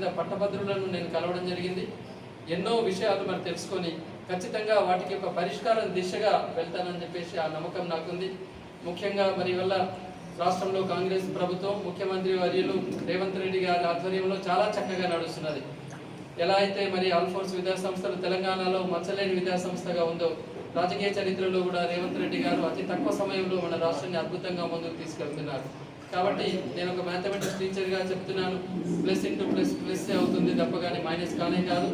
వివిధ పట్టభద్రులను నేను కలవడం జరిగింది. ఎన్నో విషయాలు మరి తెలుసుకొని ఖచ్చితంగా వాటికి ఒక పరిష్కారం దిశగా వెళ్తానని చెప్పేసి ఆ నమ్మకం నాకుంది. ముఖ్యంగా మరి వల్ల రాష్ట్రంలో కాంగ్రెస్ ప్రభుత్వం ముఖ్యమంత్రి వర్యులు రేవంత్ రెడ్డి గారి ఆధ్వర్యంలో చాలా చక్కగా నడుస్తున్నది. ఎలా అయితే మరి ఆల్ఫోర్స్ విద్యాసంస్థలు తెలంగాణలో మచ్చలేని విద్యాసంస్థగా ఉందో రాజకీయ చరిత్రలో కూడా రేవంత్ రెడ్డి గారు అతి తక్కువ సమయంలో మన రాష్ట్రాన్ని అద్భుతంగా ముందుకు తీసుకెళ్తున్నారు. కాబట్టి నేను ఒక మ్యాథమెటిక్స్ టీచర్గా చెప్తున్నాను, ప్లస్ ఇంటూ ప్లస్ ప్లస్ అవుతుంది తప్ప కానీ మైనస్ కానే కాదు.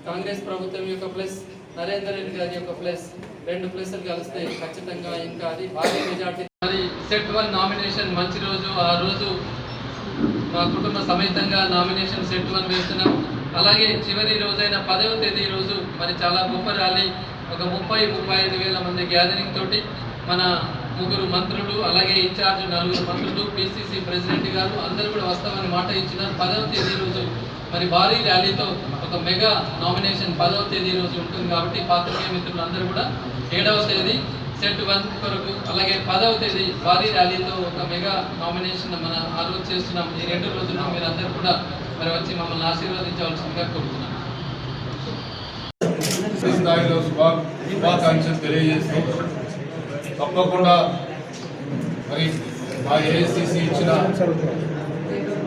కాంగ్రెస్ ప్రభుత్వం యొక్క ప్లస్, నరేందర్ రెడ్డి గారి యొక్క ప్లస్, రెండు ప్లస్లు కలిస్తే ఖచ్చితంగా ఇంకా అది భారీ మెజార్టీ. మరి సెట్ 1 నామినేషన్ మంచి రోజు, ఆ రోజు మా కుటుంబ సమేతంగా నామినేషన్ సెట్ 1 వేస్తున్నాం. అలాగే చివరి రోజైన 10వ తేదీ రోజు మరి చాలా గొప్ప ర్యాలీ, ఒక 30-35 వేల మంది గ్యాదరింగ్ తోటి మన 3 మంత్రులు, అలాగే ఇన్ఛార్జ్ 4 మంత్రులు, పిసిసి ప్రెసిడెంట్ గారు అందరూ కూడా వస్తామని మాట ఇచ్చినారు. 10వ తేదీ రోజు మరి భారీ ర్యాలీతో ఒక మెగా నామినేషన్ 10వ తేదీ రోజు ఉంటుంది. కాబట్టి పాత్రికేయ మిత్రులు అందరూ కూడా 7వ తేదీ సెట్ 1 కొరకు, అలాగే 10వ తేదీ భారీ ర్యాలీతో ఒక మెగా నామినేషన్ మన ఆ రోజు చేస్తున్నాం. ఈ 2 రోజుల్లో మీరు అందరూ కూడా మరి వచ్చి మమ్మల్ని ఆశీర్వదించవలసిందిగా కోరుతున్నాను. స్థాయిలో శుభాకాంక్షలు తెలియజేస్తూ తప్పకుండా మరి మా ఏఐసిసి ఇచ్చిన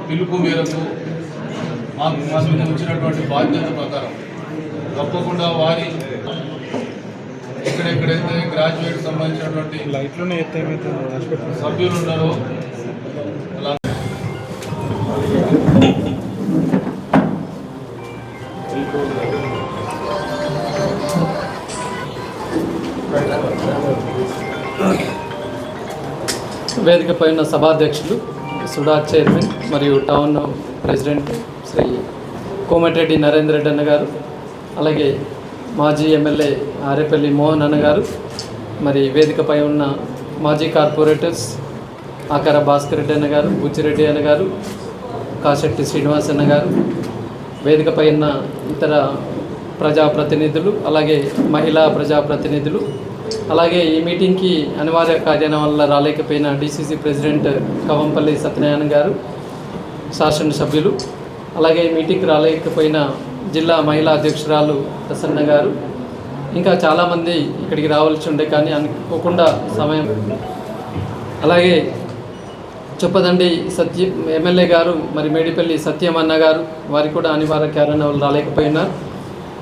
పిలుపు మేరకు మాకు వచ్చినటువంటి బాధ్యత ప్రకారం తప్పకుండా వారి ఎక్కడెక్కడైతే గ్రాడ్యుయేట్ సంబంధించినటువంటి సభ్యులు ఉన్నారో వేదికపై ఉన్న సభాధ్యక్షులు సుడా చైర్మన్ మరియు టౌన్ ప్రెసిడెంట్ శ్రీ కోమటిరెడ్డి నరేందర్ రెడ్డి అన్న గారు, అలాగే మాజీ ఎమ్మెల్యే ఆరేపల్లి మోహన్ అన్న గారు, మరి వేదికపై ఉన్న మాజీ కార్పొరేటర్స్ ఆకార భాస్కర్ రెడ్డి అన్న గారు, బుచ్చిరెడ్డి అన్న గారు, కాశెట్టి శ్రీనివాస్ అన్న గారు, వేదికపై ఉన్న ఇతర ప్రజాప్రతినిధులు, అలాగే మహిళా ప్రజాప్రతినిధులు, అలాగే ఈ మీటింగ్కి అనివార్య కార్యాలయం వల్ల రాలేకపోయిన డిసిసి ప్రెసిడెంట్ కవంపల్లి సత్యనారాయణ గారు, శాసనసభ్యులు, అలాగే ఈ మీటింగ్కి రాలేకపోయిన జిల్లా మహిళా అధ్యక్షురాలు ప్రసన్న గారు, ఇంకా చాలామంది ఇక్కడికి రావాల్సి ఉండే కానీ అనుకోకుండా సమయం, అలాగే చొప్పదండి ఎమ్మెల్యే గారు మరి మేడిపల్లి సత్యం అన్న గారు, వారికి కూడా అనివార్య కారణాల వల్ల రాలేకపోయినారు.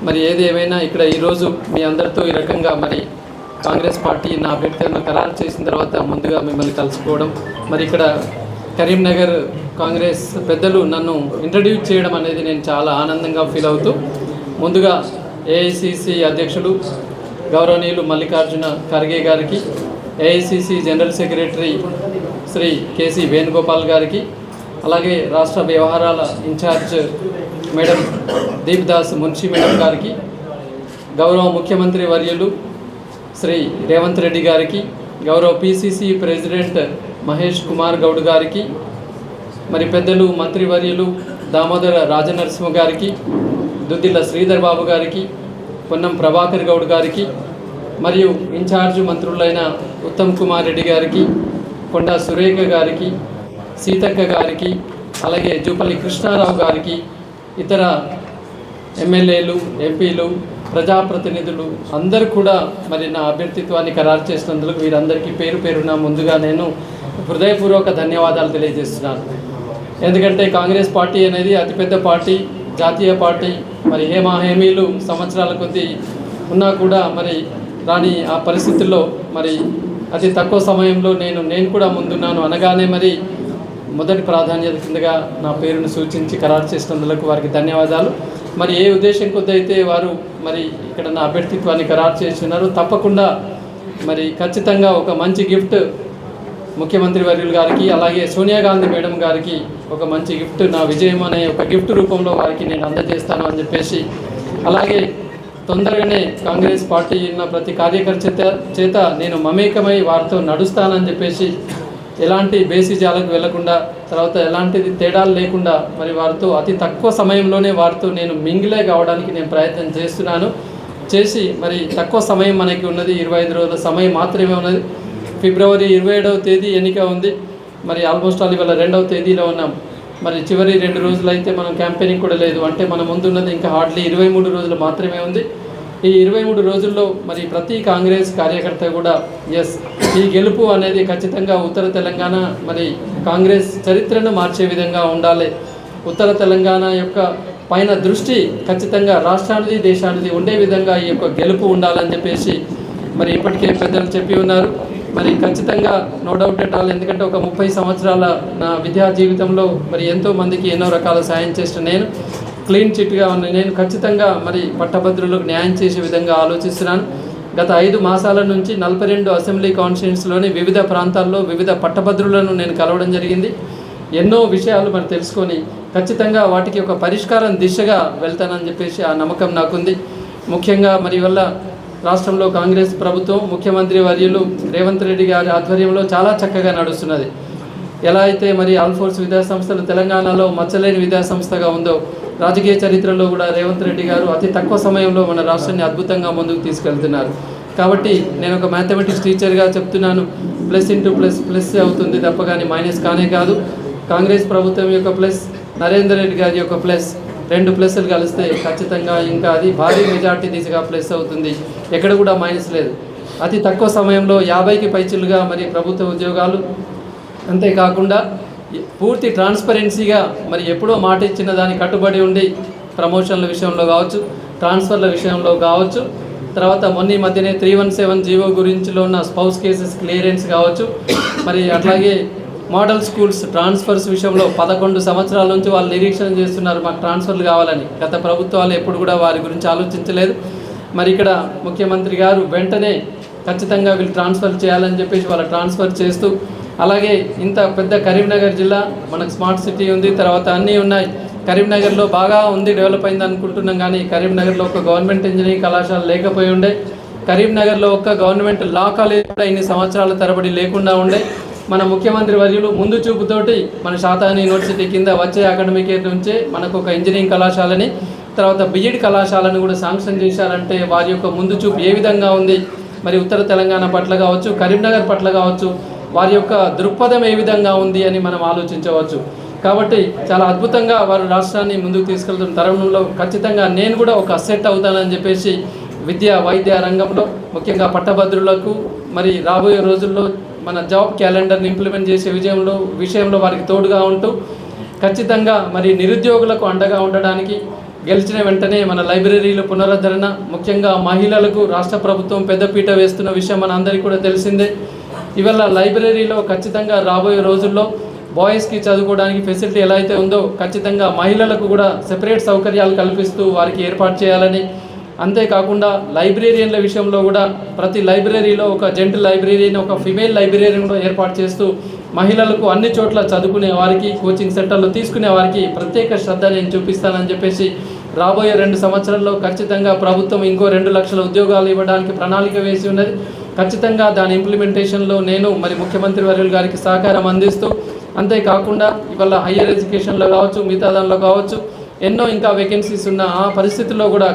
మరి ఏది ఏమైనా ఇక్కడ ఈరోజు మీ అందరితో ఈ రకంగా మరి కాంగ్రెస్ పార్టీ నా అభ్యర్థులను ఖరారు చేసిన తర్వాత ముందుగా మిమ్మల్ని కలుసుకోవడం, మరి ఇక్కడ కరీంనగర్ కాంగ్రెస్ పెద్దలు నన్ను ఇంట్రడ్యూస్ చేయడం అనేది నేను చాలా ఆనందంగా ఫీల్ అవుతూ, ముందుగా ఏఐసిసి అధ్యక్షులు గౌరవనీయులు మల్లికార్జున ఖర్గే గారికి, ఏఐసిసి జనరల్ సెక్రటరీ శ్రీ కేసి వేణుగోపాల్ గారికి, అలాగే రాష్ట్ర వ్యవహారాల incharge madam Deepdas Munshi madam గారికి, గౌరవ ముఖ్యమంత్రి వర్యులు శ్రీ రేవంత్ రెడ్డి గారికి, గౌరవ పిసిసి ప్రెసిడెంట్ మహేష్ కుమార్ గౌడ్ గారికి, మరి పెద్దలు మంత్రివర్యులు దామోదర రాజనరసింహ గారికి, దుద్దిల్ల శ్రీధర్ బాబు గారికి, పొన్నం ప్రభాకర్ గౌడ్ గారికి, మరియు ఇన్ఛార్జ్ మంత్రులైన ఉత్తమ్ కుమార్ రెడ్డి గారికి, కొండా సురేఖ గారికి, సీతక్క గారికి, అలాగే జూపల్లి కృష్ణారావు గారికి, ఇతర ఎమ్మెల్యేలు, ఎంపీలు, ప్రజాప్రతినిధులు అందరూ కూడా మరి నా అభ్యర్థిత్వాన్ని ఖరారు చేసినందుకు వీరందరికీ పేరు పేరున ముందుగా నేను హృదయపూర్వక ధన్యవాదాలు తెలియజేస్తున్నాను. ఎందుకంటే కాంగ్రెస్ పార్టీ అనేది అతిపెద్ద పార్టీ, జాతీయ పార్టీ, మరి హేమీలు సంవత్సరాల కొద్దీ ఉన్నా కూడా మరి రాని ఆ పరిస్థితుల్లో మరి అతి తక్కువ సమయంలో నేను కూడా ముందున్నాను అనగానే మరి మొదటి ప్రాధాన్యత కిందగా నా పేరును సూచించి ఖరారు చేసినందుకు వారికి ధన్యవాదాలు. మరి ఏ ఉద్దేశం కొద్ది అయితే వారు మరి ఇక్కడ నా అభ్యర్థిత్వాన్ని ఖరారు చేస్తున్నారు, తప్పకుండా మరి ఖచ్చితంగా ఒక మంచి గిఫ్ట్ ముఖ్యమంత్రి వర్యులు గారికి, అలాగే సోనియా గాంధీ మేడం గారికి ఒక మంచి గిఫ్ట్, నా విజయం అనే ఒక గిఫ్ట్ రూపంలో వారికి నేను అందజేస్తాను అని చెప్పేసి, అలాగే తొందరగానే కాంగ్రెస్ పార్టీ ఉన్న ప్రతి కార్యకర్త చేత నేను మమేకమై వారితో నడుస్తానని చెప్పేసి, ఎలాంటి బేసిజాలకు వెళ్లకుండా, తర్వాత ఎలాంటి తేడాలు లేకుండా మరి వారితో అతి తక్కువ సమయంలోనే వారితో నేను మింగిలే కావడానికి నేను ప్రయత్నం చేస్తున్నాను. చేసి మరి తక్కువ సమయం మనకి ఉన్నది, 25 రోజుల సమయం మాత్రమే ఉన్నది. ఫిబ్రవరి 27వ తేదీ ఎన్నిక ఉంది. మరి ఆల్మోస్ట్ ఆల్ ఇవాళ 2వ తేదీలో ఉన్నాం. మరి చివరి 2 రోజులు అయితే మనం క్యాంపెయినింగ్ కూడా లేదు. అంటే మన ముందున్నది ఇంకా హార్డ్లీ 23 రోజులు మాత్రమే ఉంది. ఈ 23 రోజుల్లో మరి ప్రతి కాంగ్రెస్ కార్యకర్త కూడా ఈ గెలుపు అనేది ఖచ్చితంగా ఉత్తర తెలంగాణ మరి కాంగ్రెస్ చరిత్రను మార్చే విధంగా ఉండాలి. ఉత్తర తెలంగాణ యొక్క పైన దృష్టి ఖచ్చితంగా రాష్ట్రానిది దేశానిది ఉండే విధంగా ఈ యొక్క గెలుపు ఉండాలని చెప్పేసి మరి ఇప్పటికే పెద్దలు చెప్పి ఉన్నారు. మరి ఖచ్చితంగా నో డౌట్ ఎట్ ఆల్, ఎందుకంటే ఒక 30 సంవత్సరాల నా విద్యా జీవితంలో మరి ఎంతో మందికి ఎన్నో రకాల సాయం చేసిన నేను క్లీన్ చిట్గా ఉన్న నేను ఖచ్చితంగా మరి పట్టభద్రులకు న్యాయం చేసే విధంగా ఆలోచిస్తున్నాను. గత 5 మాసాల నుంచి 42 అసెంబ్లీ కాన్స్టిట్యూన్సీలోని వివిధ ప్రాంతాల్లో వివిధ పట్టభద్రులను నేను కలవడం జరిగింది. ఎన్నో విషయాలు మరి తెలుసుకొని ఖచ్చితంగా వాటికి ఒక పరిష్కారం దిశగా వెళ్తానని చెప్పేసి ఆ నమ్మకం నాకుంది. ముఖ్యంగా మరి వల్ల రాష్ట్రంలో కాంగ్రెస్ ప్రభుత్వం ముఖ్యమంత్రి వర్యులు రేవంత్ రెడ్డి గారి ఆధ్వర్యంలో చాలా చక్కగా నడుస్తున్నది. ఎలా అయితే మరి ఆల్ఫోర్స్ విద్యాసంస్థలు తెలంగాణలో మచ్చలేని విద్యాసంస్థగా ఉందో, రాజకీయ చరిత్రలో కూడా రేవంత్ రెడ్డి గారు అతి తక్కువ సమయంలో మన రాష్ట్రాన్ని అద్భుతంగా ముందుకు తీసుకెళ్తున్నారు. కాబట్టి నేను ఒక మ్యాథమెటిక్స్ టీచర్గా చెప్తున్నాను, ప్లస్ ఇంటూ ప్లస్ ప్లస్ అవుతుంది తప్ప కానీ మైనస్ కానే కాదు. కాంగ్రెస్ ప్రభుత్వం యొక్క ప్లస్, నరేందర్ రెడ్డి గారి యొక్క ప్లస్, 2 ప్లస్లు కలిస్తే ఖచ్చితంగా ఇంకా అది భారీ మెజార్టీ దిశగా ప్లస్ అవుతుంది. ఎక్కడ కూడా మైనస్ లేదు. అతి తక్కువ సమయంలో 50కి పైచిలుగా మరి ప్రభుత్వ ఉద్యోగాలు, అంతేకాకుండా పూర్తి ట్రాన్స్పరెన్సీగా మరి ఎప్పుడో మాట ఇచ్చిన దానికి కట్టుబడి ఉండి ప్రమోషన్ల విషయంలో కావచ్చు, ట్రాన్స్ఫర్ల విషయంలో కావచ్చు, తర్వాత మొన్న మధ్యనే 317 జీవో గురించిలో ఉన్న స్పౌస్ కేసెస్ క్లియరెన్స్ కావచ్చు, మరి అట్లాగే మోడల్ స్కూల్స్ ట్రాన్స్ఫర్స్ విషయంలో 11 సంవత్సరాల నుంచి వాళ్ళు నిరీక్షణ చేస్తున్నారు మాకు ట్రాన్స్ఫర్లు కావాలని. గత ప్రభుత్వాలు ఎప్పుడు కూడా వారి గురించి ఆలోచించలేదు. మరి ఇక్కడ ముఖ్యమంత్రి గారు వెంటనే ఖచ్చితంగా వీళ్ళు ట్రాన్స్ఫర్ చేయాలని చెప్పేసి వాళ్ళ ట్రాన్స్ఫర్ చేస్తూ, అలాగే ఇంత పెద్ద కరీంనగర్ జిల్లా, మనకు స్మార్ట్ సిటీ ఉంది, తర్వాత అన్నీ ఉన్నాయి. కరీంనగర్లో బాగా ఉంది, డెవలప్ అయింది అనుకుంటున్నాం. కానీ కరీంనగర్లో ఒక గవర్నమెంట్ ఇంజనీరింగ్ కళాశాల లేకపోయి ఉండే, కరీంనగర్లో ఒక గవర్నమెంట్ లా కాలేజ్ కూడా ఇన్ని సంవత్సరాల తరబడి లేకుండా ఉండే. మన ముఖ్యమంత్రి వర్యులు ముందు చూపుతోటి మన శాతాని యూనివర్సిటీ కింద వచ్చే అకాడమిక్ ఇయర్ నుంచే మనకు ఒక ఇంజనీరింగ్ కళాశాలని, తర్వాత బిఎడ్ కళాశాలను కూడా శాంక్షన్ చేశారంటే వారి యొక్క ముందు చూపు ఏ విధంగా ఉంది, మరి ఉత్తర తెలంగాణ పట్ల కావచ్చు, కరీంనగర్ పట్ల కావచ్చు, వారి యొక్క దృక్పథం ఏ విధంగా ఉంది అని మనం ఆలోచించవచ్చు. కాబట్టి చాలా అద్భుతంగా వారు రాష్ట్రాన్ని ముందుకు తీసుకెళ్తున్న తరుణంలో ఖచ్చితంగా నేను కూడా ఒక అసెట్ అవుతానని చెప్పేసి విద్య వైద్య రంగంలో ముఖ్యంగా పట్టభద్రులకు మరి రాబోయే రోజుల్లో మన జాబ్ క్యాలెండర్ని ఇంప్లిమెంట్ చేసే విషయంలో వారికి తోడుగా ఉంటూ ఖచ్చితంగా మరి నిరుద్యోగులకు అండగా ఉండడానికి గెలిచిన వెంటనే మన లైబ్రరీలు పునరుద్ధరణ, ముఖ్యంగా మహిళలకు రాష్ట్ర ప్రభుత్వం పెద్దపీట వేస్తున్న విషయం మన అందరికీ కూడా తెలిసిందే. ఇవాళ లైబ్రరీలో ఖచ్చితంగా రాబోయే రోజుల్లో బాయ్స్కి చదువుకోవడానికి ఫెసిలిటీ ఎలా అయితే ఉందో ఖచ్చితంగా మహిళలకు కూడా సెపరేట్ సౌకర్యాలు కల్పిస్తూ వారికి ఏర్పాటు చేయాలని, అంతేకాకుండా లైబ్రేరియన్ల విషయంలో కూడా ప్రతి లైబ్రరీలో ఒక జెంట్ లైబ్రరీని, ఒక ఫిమేల్ లైబ్రరీని కూడా ఏర్పాటు చేస్తూ మహిళలకు అన్ని చోట్ల చదువుకునే వారికి, కోచింగ్ సెంటర్లో తీసుకునే వారికి ప్రత్యేక శ్రద్ధ నేను చూపిస్తానని చెప్పేసి రాబోయే 2 సంవత్సరాల్లో ఖచ్చితంగా ప్రభుత్వం ఇంకో 2 లక్షల ఉద్యోగాలు ఇవ్వడానికి ప్రణాళిక వేసి ఉన్నది. ఖచ్చితంగా దాని ఇంప్లిమెంటేషన్లో నేను మరి ముఖ్యమంత్రి వర్యులు గారికి సహకారం అందిస్తూ, అంతేకాకుండా ఇవాళ హయ్యర్ ఎడ్యుకేషన్లో కావచ్చు, మిగతా దానిలో కావచ్చు, ఎన్నో ఇంకా వేకెన్సీస్ ఉన్న ఆ పరిస్థితుల్లో కూడా